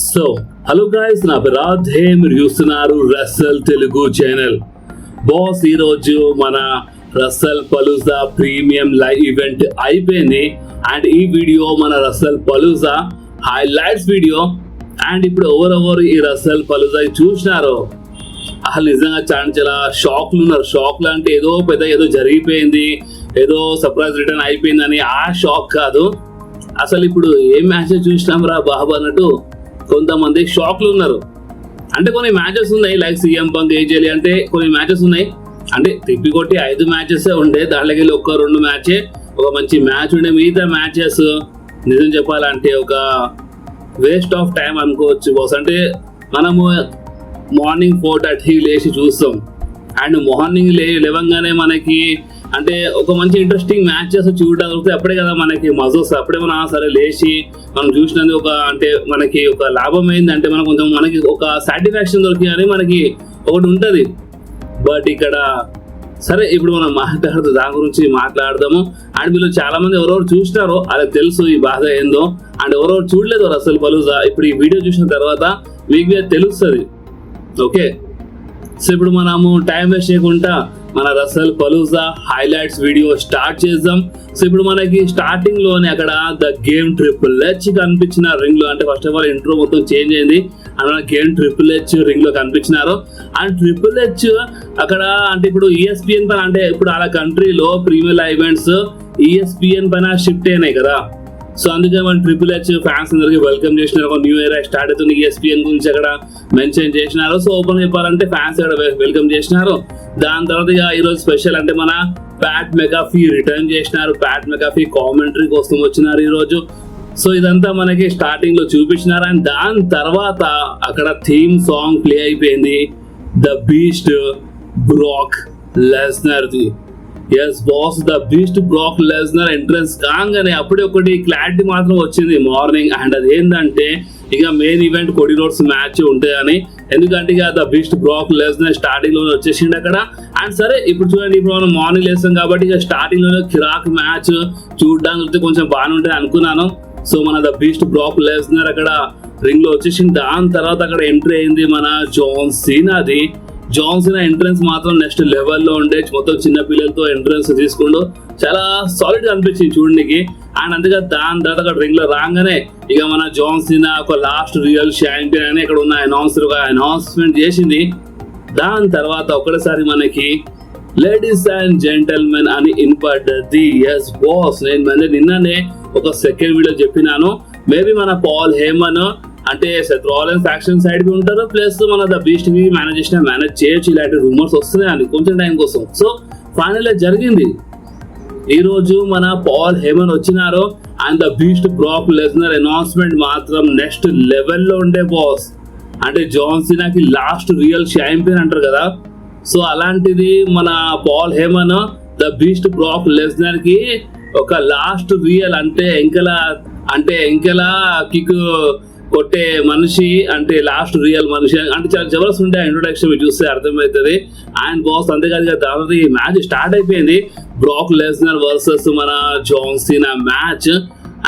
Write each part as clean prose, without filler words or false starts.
So hello guys, నా పేరు రాధే, మీరు చూస్తున్నారు రసల్ తెలుగు ఛానల్. బాస్, ఈరోజు మన రసల్ పలూజా ప్రీమియం లైవ్ ఈవెంట్ అయిపోయింది. అండ్ ఈ వీడియో మన రసల్ పలూజా హైలైట్స్ వీడియో. అండ్ ఇప్పుడు ఎవరెవరు ఈ రసల్ పలూజా చూసినారో అసలు నిజంగా చాలా షాక్లు ఉన్నారు. షాక్లు అంటే ఏదో జరిగిపోయింది, ఏదో సర్ప్రైజ్ రిటర్న్ అయిపోయిందని ఆ షాక్ కాదు. అసలు ఇప్పుడు ఏం మ్యాచెస్ చూసినాం రా బాబు అన్నట్టు కొంతమంది షాక్లు ఉన్నారు. అంటే కొన్ని మ్యాచెస్ ఉన్నాయి, లైక్ సీఎం పంక్, ఏజేలి, అంటే కొన్ని మ్యాచెస్ ఉన్నాయి. అంటే తిప్పికొట్టి 5 మ్యాచెస్ ఉండే, దాంట్లోకి వెళ్ళి 1-2 మ్యాచే ఒక మంచి మ్యాచ్ ఉండే. మిగతా మ్యాచెస్ నిజం చెప్పాలంటే ఒక వేస్ట్ ఆఫ్ టైం అనుకోవచ్చు బాస్. అంటే మనము మార్నింగ్ 4:30 లేచి చూస్తాం. అండ్ మార్నింగ్ లేవంగానే మనకి అంటే ఒక మంచి ఇంట్రెస్టింగ్ మ్యాచెస్ చూడడానికి అప్పుడే కదా మనకి మజా వస్తుంది. అప్పుడే మనం సరే లేచి మనం చూసినందుకు ఒక అంటే మనకి ఒక లాభం ఏంటంటే మనం కొంచెం మనకి ఒక సాటిస్ఫాక్షన్ దొరికి అని మనకి ఒకటి ఉంటుంది. బట్ ఇక్కడ సరే ఇప్పుడు మనం దాని గురించి మాట్లాడదాము. అండ్ మీరు చాలా మంది ఎవరెవరు చూసినారో వాళ్ళకి తెలుసు ఈ బాధ ఏందో. అండ్ ఎవరెవరు చూడలేదు రసల్ పలూజా ఇప్పుడు ఈ వీడియో చూసిన తర్వాత మీకు తెలుస్తుంది. ఓకే, సో ఇప్పుడు మనము టైం వేస్ట్ చేయకుండా మన రసల్ పలూజా హైలైట్స్ వీడియో స్టార్ట్ చేద్దాం. సో ఇప్పుడు మనకి స్టార్టింగ్ లోనే అక్కడ ద గేమ్ ట్రిపుల్ హెచ్ కనిపించిన రింగ్ లో, అంటే ఫస్ట్ ఆఫ్ ఆల్ ఇంట్రో మొత్తం చేంజ్ అయింది. అక్కడ గేమ్ ట్రిపుల్ హెచ్ రింగ్ లో కనిపించినారు. అండ్ ట్రిపుల్ హెచ్ అక్కడ అంటే ఇప్పుడు ESPN పైన, అంటే ఇప్పుడు అలా కంట్రీలో ప్రీమియర్ ఈవెంట్స్ ESPN పైన షిఫ్ట్ అయినాయి కదా. సో అందుకే మన ట్రిపుల్ హెచ్ ఫ్యాన్స్ అందరికి వెల్కమ్ చేసినారు. ఒక న్యూ ఇయర్ స్టార్ట్ అవుతుంది, ESPN గురించి అక్కడ మెన్షన్ చేసినారు. సో ఓపెన్ చెప్పాలంటే ఫ్యాన్స్ అక్కడ వెల్కమ్ చేసినారు. దాని తర్వాత ఇక ఈరోజు స్పెషల్ అంటే మన ప్యాట్ మెకాఫీ రిటర్న్ చేసినారు. ప్యాట్ మెకాఫీ కామెంటరీ కోసం వచ్చినారు ఈరోజు. సో ఇదంతా మనకి స్టార్టింగ్ లో చూపించినారు. అండ్ దాని తర్వాత అక్కడ థీమ్ సాంగ్ ప్లే అయిపోయింది, ద బీస్ట్ బ్రాక్ లెస్నర్ ది. Yes boss, the beast Brock Lesnar entrance కాగానే అప్పుడే ఒకటి క్లారిటీ మాత్రం వచ్చింది మార్నింగ్. అండ్ అది ఏంటంటే ఇక మెయిన్ ఈవెంట్ కొడి రోడ్స్ మ్యాచ్ ఉంటాయని. ఎందుకంటే ఇక the beast Brock Lesnar starting లోనే వచ్చేసిండు అక్కడ. అండ్ సరే ఇప్పుడు చూడండి, ఇప్పుడు మనం మార్నింగ్ లేస్తాం కాబట్టి ఇక స్టార్టింగ్ లోనే కిరాక్ మ్యాచ్ చూడడానికి కొంచెం బాగానే ఉంటుంది అనుకున్నాను. సో మన ద బీస్ట్ బ్రాక్ లెస్నర్ అక్కడ రింగ్ లో వచ్చేసింది. దాని తర్వాత అక్కడ ఎంట్రీ అయింది మన జాన్ సీనాది. జాన్ సీనా ఎంట్రన్స్ మాత్రం నెక్స్ట్ లెవెల్లో ఉండే, మొత్తం చిన్న పిల్లలతో ఎంట్రన్స్ తీసుకుంటూ చాలా సాలిడ్ గా అనిపించింది చూడడానికి. అండ్ అంతేగా దాని తర్వాత అక్కడ రింగ్ లో రాగానే ఇక మన జాన్ సీనా ఒక లాస్ట్ రియల్ ఛాంపియన్ అని ఇక్కడ ఉన్న అనౌన్స్మెంట్ చేసింది. దాని తర్వాత ఒకటేసారి మనకి లేడీస్ అండ్ జెంటల్మెన్ అని ఇన్పడ్డది. ఎస్ బాస్, నేను నిన్ననే ఒక సెకండ్ వీడియో చెప్పినాను. మేబీ మన పాల్ హేమన్ అంటే సెత్ రాలిన్స్ ఫ్యాక్షన్ సైడ్ కి ఉంటారు, ప్లస్ మన ద బీస్ట్ ని మేనేజ్ చేయొచ్చు. ఇలాంటి రూమర్స్ వస్తున్నాయి కొంచెం టైం కోసం. సో ఫైనల్ జరిగింది. ఈ రోజు మన పాల్ హేమన్ వచ్చినారు. And the beast Brock Lesnar announcement మాత్రం నెక్స్ట్ లెవెల్లో ఉండే బాస్. అంటే జాన్ సీనాకి లాస్ట్ రియల్ ఛాంపియన్ అంటారు కదా. సో అలాంటిది మన Paul Heyman the beast Brock Lesnar కి ఒక లాస్ట్ రియల్ అంటే ఎంకెలా కిక్ కొట్టే మనిషి, అంటే లాస్ట్ రియల్ మనిషి అంటే చాలా జబర్దస్త్ ఉండే ఇంట్రొడక్షన్ మీరు చూస్తే అర్థమవుతుంది. అండ్ బాస్ అంతేకాదు దాదాపు ఈ మ్యాచ్ స్టార్ట్ అయిపోయింది, బ్రాక్ లెస్నర్ వర్సెస్ మన John Cena match.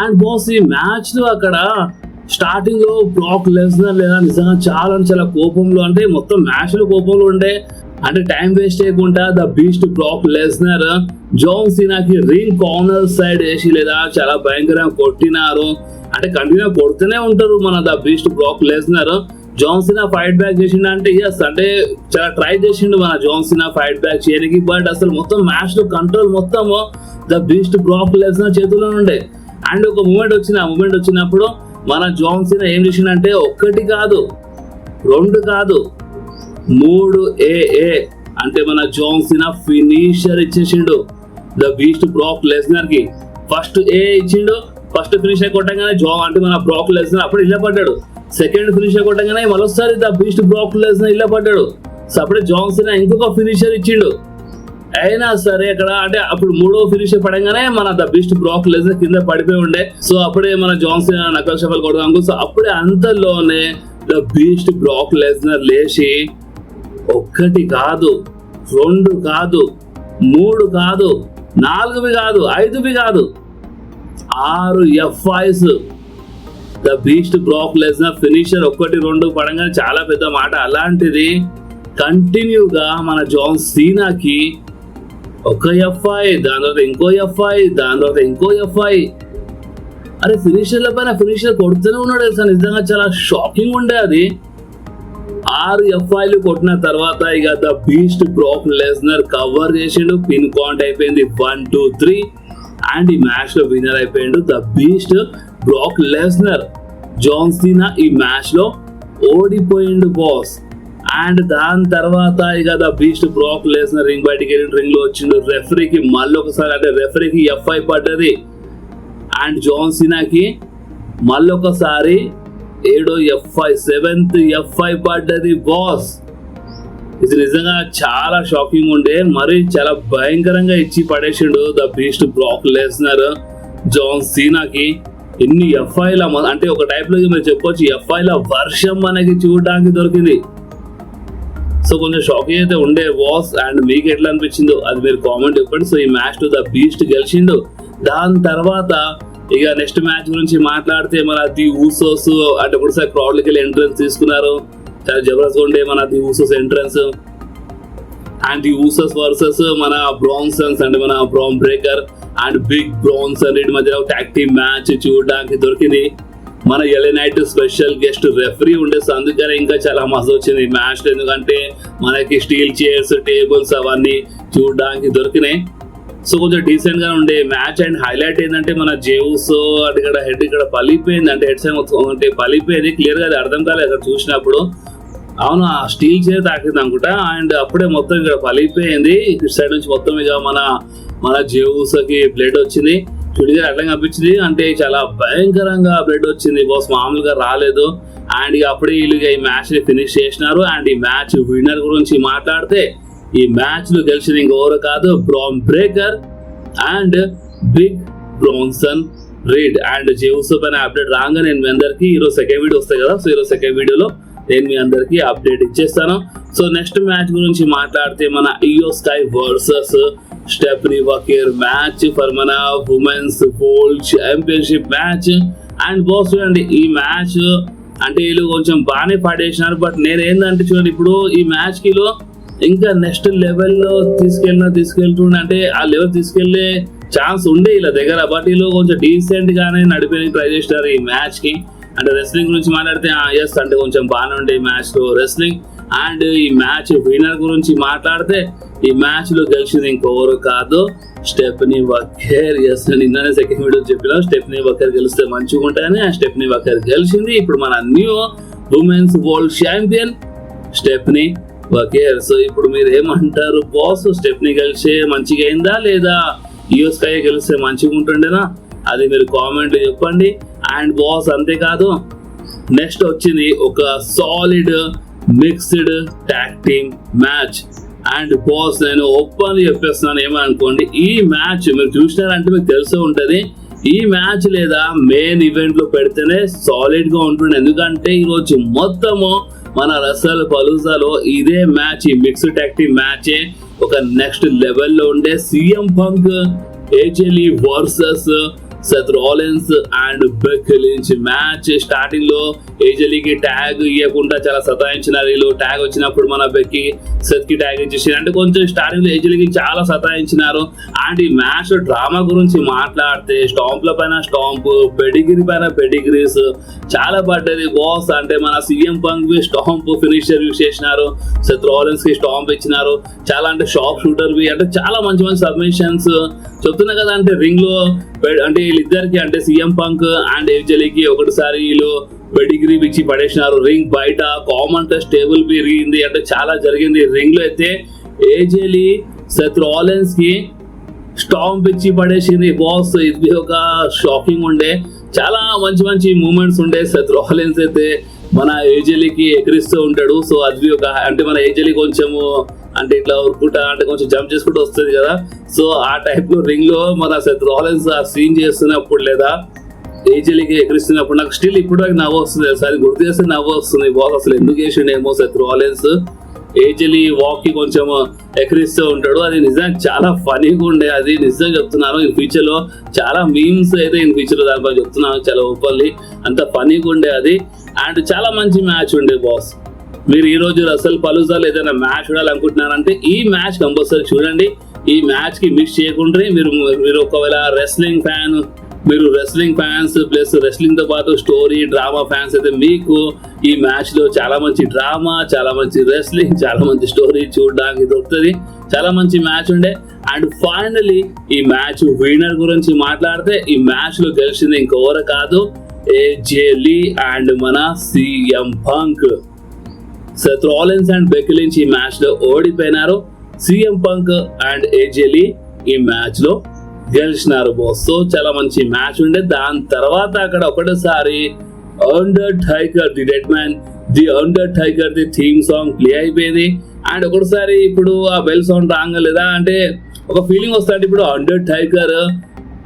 And boss ఈ మ్యాచ్ లో అక్కడ స్టార్టింగ్ లో బ్రాక్ లెస్నర్ లేదా నిజంగా చాలా కోపంలో, అంటే మొత్తం మ్యాచ్ లో కోపంలో ఉండే. అంటే టైం వేస్ట్ చేయకుండా the beast Brock Lesnar John సీనాకి రింగ్ కార్నర్ సైడ్ వేసి లేదా చాలా భయంకరంగా కొట్టినారు. అంటే కంటిన్యూ కొడుతూనే ఉంటారు మన the beast Brock Lesnar. John Cena fight back చేసిండు అంటే ఎస్, అంటే చాలా ట్రై చేసిండు మన జాన్ సీనా ఫైట్ బ్యాక్ చేయడానికి. బట్ అసలు మొత్తం మ్యాచ్ లో కంట్రోల్ మొత్తం ద బీస్ట్ బ్రాక్ లెస్నర్ చేతుల్లో ఉండే. అండ్ ఒక మూమెంట్ వచ్చినప్పుడు మన జాన్ సీనా ఏం చేసిండంటే 1 కాదు 2 కాదు 3 AA అంటే మన జాన్ సీనా ఫినిషర్ ఇచ్చేసిండు ద బీస్ట్ బ్రాక్ లెస్నర్ కి. ఫస్ట్ ఏ ఇచ్చిండు, ఫస్ట్ ఫినిషర్ కొట్టగానే అంటే మన బ్రాక్ లెస్నర్ అప్పుడు ఇలా పడ్డాడు. సెకండ్ ఫినిషర్ కొట్టగానే మరోసారి ద బీస్ట్ బ్రాక్ లెస్నర్ ఇలా పడ్డాడు. సో అప్పుడే జాన్ సీనా ఇంకొక ఫినిషర్ ఇచ్చిండు. అయినా సరే అక్కడ అంటే అప్పుడు 3వ ఫినిషర్ పడగానే మన ద బీస్ట్ బ్రాక్ లెస్నర్ కింద పడిపోయి ఉండే. సో అప్పుడే మన జాన్ సీనా నకల్ షఫల్ కొడదాం. సో అప్పుడే అంతలోనే ద బీస్ట్ బ్రాక్ లెస్నర్ లేచి 1 కాదు 2 కాదు 3 కాదు 4 కాదు 5 కాదు 6 FIs the beast Brock Lesnar finisher 1-2 పడంగానే చాలా పెద్ద మాట. అలాంటిది కంటిన్యూగా మన జాన్ సీనాకి ఒక ఎఫ్ఐ, దాని తర్వాత ఇంకో ఎఫ్ఐ, దాని తర్వాత ఇంకో ఎఫ్ఐ. అరే ఫినిషర్ల పైన ఫినిషర్ కొడుతూనే ఉన్నాడు తెలుసా. నిజంగా చాలా షాకింగ్ ఉండే అది. 6 ఎఫ్ఐలు కొట్టిన తర్వాత ఇక the beast Brock Lesnar cover చేసిండు. పిన్ కౌంట్ అయిపోయింది 1-2-3 అండ్ ఈ మ్యాచ్ లో విన్నర్ అయిపోయిండు the beast Brock Lesnar. John Cena ఈ మ్యాచ్ లో ఓడిపోయిండు బాస్. అండ్ దాని తర్వాత ఇక the beast Brock Lesnar ring బయటికి వెళ్ళి రింగ్ లో వచ్చిండు. రెఫరీకి మళ్ళీ ఒకసారి అంటే రెఫరీకి ఎఫ్ఐ పడ్డది అండ్ జాన్ సీనాకి మళ్ళొకసారి 7th ఎఫ్ఐ పడ్డది బాస్. ఇది నిజంగా చాలా షాకింగ్ ఉండే. మరి చాలా భయంకరంగా ఇచ్చి పడేసిండు the beast Brock Lesnar John సీనాకి. ఇన్ని ఎఫ్ఐల అంటే ఒక టైప్ లో మీరు చెప్పొచ్చు ఎఫ్ఐల వర్షం మనకి చూడడానికి దొరికింది. సో కొంచెం షాకింగ్ అయితే ఉండే బాస్. అండ్ మీకు ఎట్లా అనిపించిందో అది మీరు కామెంట్ చెప్పండి. సో ఈ మ్యాచ్ ద బీస్ట్ గెలిచిండు. దాని తర్వాత ఇక నెక్స్ట్ మ్యాచ్ గురించి మాట్లాడితే మన ది ఊసోస్ అంటే ఒకసారి క్రౌడ్ లకి ఎంట్రన్స్ తీసుకున్నారు. చాలా జబర్దస్త్ ఉండే మన the Usos entrance. And the Usos versus మన బ్రాన్సన్స్ అంటే మన Bron Breakker and big Bronson వీటి మధ్య టాగ్ టీమ్ మ్యాచ్ చూడడానికి దొరికింది. మన LA Knight special guest referee ఉండే. సో అందుకనే ఇంకా చాలా మజా వచ్చింది ఈ మ్యాచ్. ఎందుకంటే మనకి స్టీల్ చైర్స్, టేబుల్స్ అవన్నీ చూడడానికి దొరికినాయి. సో కొంచెం డీసెంట్ గా ఉండే మ్యాచ్. అండ్ హైలైట్ ఏంటంటే మన జేవుస్ అటు ఇక్కడ హెడ్ ఇక్కడ పలిపోయింది. అంటే హెడ్ సైడ్ అంటే పలిపోయింది. క్లియర్ గా అది అర్థం కాలేదు అక్కడ చూసినప్పుడు. అవును ఆ స్టీల్ చైర్ తాకింది అనుకుంటా. అండ్ అప్పుడే మొత్తం ఇక్కడ పలిపోయింది. ఇటు సైడ్ నుంచి మొత్తం ఇక మన జేవుస్ కి బ్లడ్ వచ్చింది. చూడిగా అట్లా కనిపించింది. అంటే చాలా భయంకరంగా బ్లడ్ వచ్చింది బాస్, మామూలుగా రాలేదు. అండ్ ఇక అప్పుడే వీళ్ళు ఈ మ్యాచ్ ని ఫినిష్ చేసినారు. అండ్ ఈ మ్యాచ్ విన్నర్ గురించి మాట్లాడితే ఈ మ్యాచ్ లో గెలిచింది ఇంకెవరు కాదు Bron Breakker and big Bronson Reed. And జేవుస్ పైన అప్డేట్ రాగా నేను మీ అందరికి ఈరోజు సెకండ్ వీడియో వస్తాయి కదా. సో ఈరోజు సెకండ్ వీడియోలో నేను మీ అందరికి అప్డేట్ ఇచ్చేస్తాను. సో నెక్స్ట్ మ్యాచ్ గురించి మాట్లాడితే మన Iyo Sky versus Stephanie Vaquer match for మన women's world championship match. And boss చూడండి ఈ మ్యాచ్ అంటే వీళ్ళు కొంచెం బాగానే పడేసినారు. బట్ నేను ఏంటంటే చూడండి ఇప్పుడు ఈ మ్యాచ్ కి ఇంకా నెక్స్ట్ లెవెల్లో తీసుకెళ్తుండే అంటే ఆ లెవెల్ తీసుకెళ్లే ఛాన్స్ ఉండే వీళ్ళ దగ్గర. బట్ వీళ్ళు కొంచెం డీసెంట్ గానే నడిపేది ట్రై చేస్తారు ఈ మ్యాచ్ కి. అంటే రెస్లింగ్ గురించి మాట్లాడితే ఎస్ అంటే కొంచెం బాగానే ఉండే ఈ మ్యాచ్ లో రెస్లింగ్. అండ్ ఈ మ్యాచ్ విన్నర్ గురించి మాట్లాడితే ఈ మ్యాచ్ లో గెలిచింది ఇంకెవరు కాదు స్టెఫనీ వకీర్. ఎస్ నిన్ననే సెకండ్ వీడియో చెప్పినా స్టెఫనీ వకీర్ గెలిస్తే మంచిగా ఉంటాయని. ఆ స్టెఫనీ వకీర్ గెలిచింది. ఇప్పుడు మన new women's world champion Stephanie Vaquer. So ఇప్పుడు మీరు ఏమంటారు బాస్, స్టెఫనీ గెలిచే మంచిగా అయిందా లేదా ఇయో స్కై గెలిస్తే మంచిగా ఉంటుండేనా? అది మీరు కామెంట్ చెప్పండి. అండ్ బాస్ అంతేకాదు నెక్స్ట్ వచ్చింది ఒక solid mixed tag team match. And boss నేను ఓపెన్ చెప్పేస్తున్నాను ఏమనుకోండి, ఈ మ్యాచ్ మీరు చూసినారంటే మీకు తెలిసే ఉంటది. ఈ మ్యాచ్ లేదా మెయిన్ ఈవెంట్ లో పెడితేనే సాలిడ్ గా ఉంటుంది. ఎందుకంటే ఈరోజు మొత్తము మన రసల్ పలూజాలో ఇదే మ్యాచ్, ఈ మిక్స్డ్ టాగ్ టీమ్ మ్యాచ్ ఒక నెక్స్ట్ లెవెల్లో ఉండే. CM Punk AJ Lee versus Seth Rollins and Becky Lynch match. Starting లో ఏజే లీకి ట్యాగ్ ఇవ్వకుండా చాలా సతాయించినారు వీళ్ళు. ట్యాగ్ వచ్చినప్పుడు మన బెక్కీ సెత్ కి ట్యాగ్ ఇచ్చేసి అంటే కొంచెం స్టార్టింగ్ లో ఏజే లీకి చాలా సతాయించినారు. అండ్ ఈ మ్యాచ్ డ్రామా గురించి మాట్లాడితే స్టాంప్ల పైన స్టాంప్, పెడిగిరి పైన పెడిగ్రీస్ చాలా పడ్డది బాస్. అంటే మన CM punk stamp finisher use చేసినారు, సెత్ రాలిన్స్ కి స్టాంప్ ఇచ్చినారు. చాలా అంటే షాప్ షూటర్ వి అంటే చాలా మంచి మంచి సబ్మిషన్స్ చెప్తున్నా కదా. అంటే రింగ్ లో అంటే వీళ్ళిద్దరికి అంటే సీఎం పంక్ అండ్ ఏజే లీకి ఒకటిసారి వీళ్ళు పెడిగ్రీ ఇచ్చి పడేసినారు. రింగ్ బయట కామన్ టెస్ట్ టేబుల్ పెరిగింది అంటే చాలా జరిగింది. రింగ్ లో అయితే ఏజే లీ సెత్ రాలిన్స్ కి స్టాంప్ ఇచ్చి పడేసింది బాస్. ఇది ఒక షాకింగ్ ఉండే. చాలా మంచి మంచి మూమెంట్స్ ఉండే. సెత్ రాలిన్స్ అయితే మన ఏజే లీకి ఎగిరిస్తూ ఉంటాడు. సో అది ఒక అంటే మన ఏజే లీ కొంచెము అంటే ఇట్లా ఉరుకుంటా అంటే కొంచెం జంప్ చేసుకుంటూ వస్తుంది కదా. సో ఆ టైప్ లో రింగ్ లో మన సెత్ రాలిన్స్ ఆ సీన్ చేస్తున్నప్పుడు లేదా ఏజే లీకి ఎగిరిస్తున్నప్పుడు నాకు స్టిల్ ఇప్పుడు నవ్వు వస్తుంది. ఒకసారి గుర్తు చేస్తే నవ్వు వస్తుంది బాస్. అసలు ఎందుకు చేసిండేమో సెత్ రాలిన్స్ ఏజలీ వాక్ కి కొంచెం ఎక్కిరిస్తూ ఉంటాడు. అది నిజంగా చాలా ఫనీగా ఉండే, అది నిజంగా చెప్తున్నాను. ఈ ఫ్యూచర్ లో చాలా మీమ్స్ అయితే ఈ ఫ్యూచర్ లో దానిపై చెప్తున్నాను, చాలా ఓపెన్లీ అంత ఫనీగా ఉండే అది. అండ్ చాలా మంచి మ్యాచ్ ఉండే బాస్. మీరు ఈ రోజు రసల్ పలూజాలో ఏదైనా మ్యాచ్ చూడాలనుకుంటున్నారంటే ఈ మ్యాచ్ కంపల్సరీ చూడండి. ఈ మ్యాచ్ కి మిస్ చేయకుండా మీరు ఒకవేళ రెస్లింగ్ ఫ్యాన్స్ ప్లస్ రెస్లింగ్ తో పాటు స్టోరీ డ్రామా ఫ్యాన్స్ అయితే మీకు ఈ మ్యాచ్ లో చాలా మంచి డ్రామా, చాలా మంచి రెస్లింగ్, చాలా మంచి స్టోరీ చూడడానికి దొరుకుతుంది. చాలా మంచి మ్యాచ్ ఉండే. అండ్ ఫైనలీ ఈ మ్యాచ్ విన్నర్ గురించి మాట్లాడితే ఈ మ్యాచ్ లో గెలిచింది ఇంకెవరు కాదు, ఏజే లీ అండ్ మన CM punk. Seth Rollins and Becky Lynch ఈ మ్యాచ్ లో ఓడిపోయినారు. సిఎం పంక్ అండ్ ఏజే లీ ఈ మ్యాచ్ లో గెలిచినారు బాస్. సో చాలా మంచి మ్యాచ్ ఉండే. దాని తర్వాత అక్కడ ఒకటేసారి Undertaker the theme song play అయిపోయింది. అండ్ ఒకటిసారి ఇప్పుడు ఆ బెల్ సౌండ్ రాంగ్ లేదా అంటే ఒక ఫీలింగ్ వస్తుంది. ఇప్పుడు అండర్టేకర్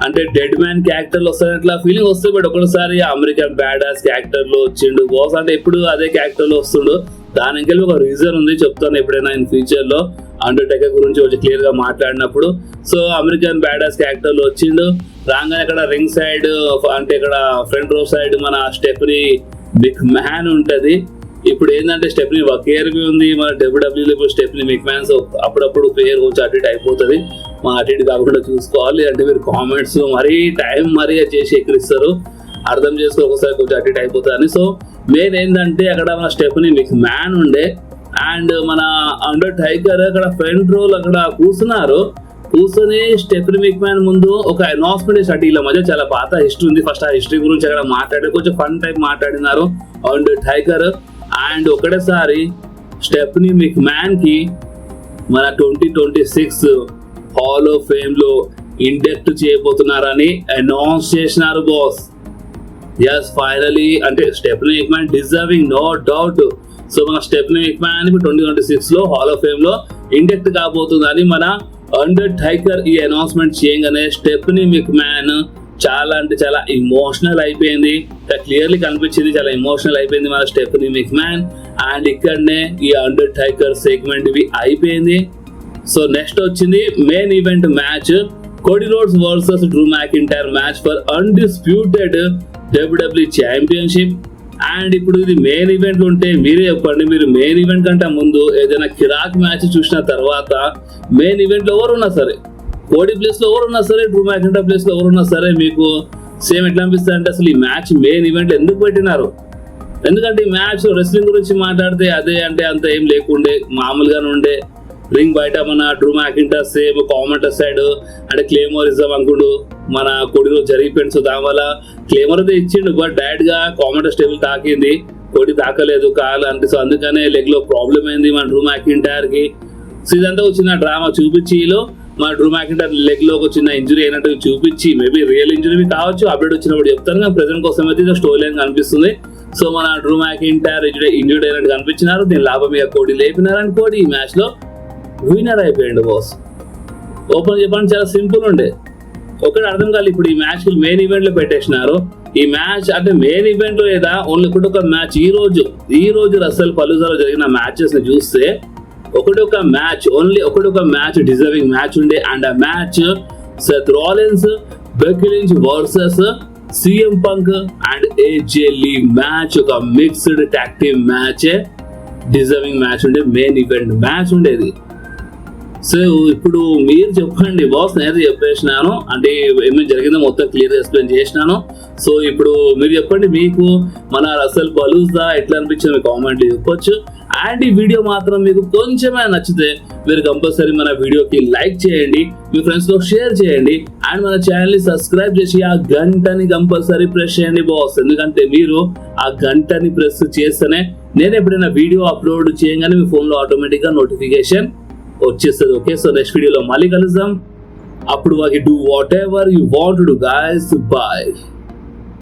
అంటే డెడ్ మ్యాన్ క్యారెక్టర్ లో వస్తాడు అట్లా ఫీలింగ్ వస్తుంది. బట్ ఒకసారి అమెరికన్ బ్యాడాస్ క్యారెక్టర్ లో వచ్చిండు బాస్. అంటే ఎప్పుడు అదే క్యారెక్టర్ లో వస్తుండు. దానికి ఒక రీజన్ ఉంది, చెప్తాను ఎప్పుడైనా ఇన్ ఫ్యూచర్ లో అండర్టేకర్ గురించి వచ్చి క్లియర్ గా మాట్లాడినప్పుడు. సో అమెరికన్ బ్యాడాస్ క్యారెక్టర్ లో వచ్చిండు. రాగానే ఇక్కడ రింగ్ సైడ్ అంటే ఇక్కడ ఫ్రంట్ రో సైడ్ మన స్టెఫనీ బిగ్ మ్యాన్ ఉంటది. ఇప్పుడు ఏంటంటే స్టెఫనీ వకేర్వి ఉంది మన డబ్ల్యూడబ్ల్యూలో. ఇప్పుడు స్టెఫనీ బిగ్ మ్యాన్స్ అప్పుడప్పుడు పేరు కొంచెం అటు ఇటు అయిపోతుంది. మా అటు ఇటు కాకుండా చూసుకోవాలి. అంటే మీరు కామెంట్స్ మరీ చేసి ఎక్కిరిస్తారు, అర్థం చేసుకో ఒకసారి కొంచెం అటు ఇటు అయిపోతుంది అని. సో మెయిన్ ఏంటంటే అక్కడ మన స్టెఫనీ బిగ్ మ్యాన్ ఉండే అండ్ మన అండర్టేకర్ అక్కడ ఫ్రంట్ రోల్ అక్కడ కూర్చొని స్టెఫనీ బిగ్ మ్యాన్ ముందు ఒక అనౌన్స్మెంట్ చేసి వీళ్ళ మధ్య చాలా పాత హిస్టరీ ఉంది. ఫస్ట్ ఆ హిస్టరీ గురించి అక్కడ మాట్లాడి కొంచెం ఫన్ టైప్ మాట్లాడినారు అండర్టేకర్. అండ్ ఒకటేసారి స్టెఫనీ బిగ్ మ్యాన్ కి మన 2026 హాల్ ఆఫ్ ఫేమ్ లో ఇండక్ట్ చేయబోతున్నారని అనౌన్స్ చేసినారు బాస్. ఎస్ ఫైనలీ అంటే Stephanie McMahon deserving, no doubt. So మన స్టెఫనీ బిగ్ మ్యాన్ 2026 లో హాల్ ఆఫ్ ఫేమ్ లో ఇండక్ట్ కాబోతుందని మన అండర్టేకర్ ఈ అనౌన్స్మెంట్ చేయగానే స్టెఫనీ బిగ్ మ్యాన్ చాలా అంటే చాలా ఇమోషనల్ అయిపోయింది. క్లియర్లీ కనిపించింది, చాలా ఇమోషనల్ అయిపోయింది మన స్టెఫనీ బిగ్ మ్యాన్. అండ్ ఇక్కడనే ఈ అండర్టేకర్ సెగ్మెంట్ ఇవి అయిపోయింది. సో నెక్స్ట్ వచ్చింది main event match, Cody roads versus Drew McIntyre match for undisputed WWE championship. And ఇప్పుడు ఇది మెయిన్ ఈవెంట్ ఉంటే మీరే చెప్పండి, మీరు మెయిన్ ఈవెంట్ కంటే ముందు ఏదైనా కిరాక్ మ్యాచ్ చూసిన తర్వాత మెయిన్ ఈవెంట్ లో ఎవరున్నా సరే, కోడీ ప్లేస్ లో ఎవరున్నా సరే, డ్రూ మ్యాకింటైర్ ప్లేస్ లో ఎవరున్నా సరే మీకు సేమ్ ఎట్లా అనిపిస్తుంది అంటే అసలు ఈ మ్యాచ్ మెయిన్ ఈవెంట్ ఎందుకు పెట్టినారు? ఎందుకంటే ఈ మ్యాచ్ రెస్లింగ్ గురించి మాట్లాడితే అదే అంటే అంత ఏం లేకుండే, మామూలుగానే ఉండే. రింగ్ బయట మన Drew McIntyre same commenter side అంటే క్లేమోరిజం అనుకుంటూ మన కోడిలో జరిగిపోయింది. సో దానివల్ల క్లేమర్ అయితే ఇచ్చిండు, బట్ డైరెక్ట్ గా కామెంటర్ స్టేబుల్ తాకింది, కోడి తాకలేదు కాలు అంటే. సో అందుకనే లెగ్ లో ప్రాబ్లం అయింది మన డ్రూ మ్యాకింటైర్ కి. సో ఇదంతా వచ్చిన డ్రామా చూపించి మన డ్రూ మ్యాకింటైర్ లెగ్ లో ఒక చిన్న ఇంజురీ అయినట్టు చూపించి, మేబీ రియల్ ఇంజురీ కావచ్చు, అప్డేట్ వచ్చినప్పుడు చెప్తాను. కానీ ప్రెజెంట్ కోసం అయితే స్టోరీ లైన్ కనిపిస్తుంది. సో మన డ్రూ మ్యాకింటైర్ ఇంజురీ అయినట్టు కనిపించినారు. దీని లాభం ఇక కోడి లేపినారని కోడి ఈ మ్యాచ్ లో విన్నర్ అయిపోయిండు బాస్. ఓపెన్ చెప్పండి చాలా సింపుల్ ఉండే, ఒకటి అర్థం కాదు. ఇప్పుడు ఈ మ్యాచ్ మెయిన్ ఈవెంట్ లో పెట్టేసినారు. ఈ మ్యాచ్ అంటే మెయిన్ ఈవెంట్ లో లేదా ఓన్లీ ఒకటి ఒక మ్యాచ్. ఈ రోజు రసల్ పలూజాలో జరిగిన మ్యాచెస్ ని చూస్తే ఒకటి ఒక మ్యాచ్ డిజర్వింగ్ మ్యాచ్ ఉండే. అండ్ ఆ match Seth Rollins Becky Lynch versus CM Punk and AJ Lee match, ఒక mixed tag team match, deserving match ఉండే, మెయిన్ ఈవెంట్ మ్యాచ్ ఉండేది. సో ఇప్పుడు మీరు చెప్పండి బాస్, నేనైతే చెప్పేసినాను అంటే ఏమేమి జరిగిందో మొత్తం క్లియర్ ఎక్స్ప్లెయిన్ చేసినాను. సో ఇప్పుడు మీరు చెప్పండి, మీకు మన రసల్ పలూజా ఎట్లా అనిపించింది మీ కామెంట్ చెప్పొచ్చు. అండ్ ఈ వీడియో మాత్రం మీకు కొంచెమే నచ్చితే మీరు కంపల్సరీ మన వీడియోకి లైక్ చేయండి, మీ ఫ్రెండ్స్ తో షేర్ చేయండి, అండ్ మన ఛానల్ ని సబ్స్క్రైబ్ చేసి ఆ గంటని కంపల్సరీ ప్రెస్ చేయండి బాస్. ఎందుకంటే మీరు ఆ గంటని ప్రెస్ చేస్తేనే నేను ఎప్పుడైనా వీడియో అప్లోడ్ చేయగానే మీ ఫోన్ లో ఆటోమేటిక్ గా నోటిఫికేషన్ వచ్చేస్తుంది. ఓకే, సో నెక్స్ట్ వీడియోలో మళ్ళీ కలుద్దాం. అప్పుడు వాకి do whatever you want to do guys. Bye.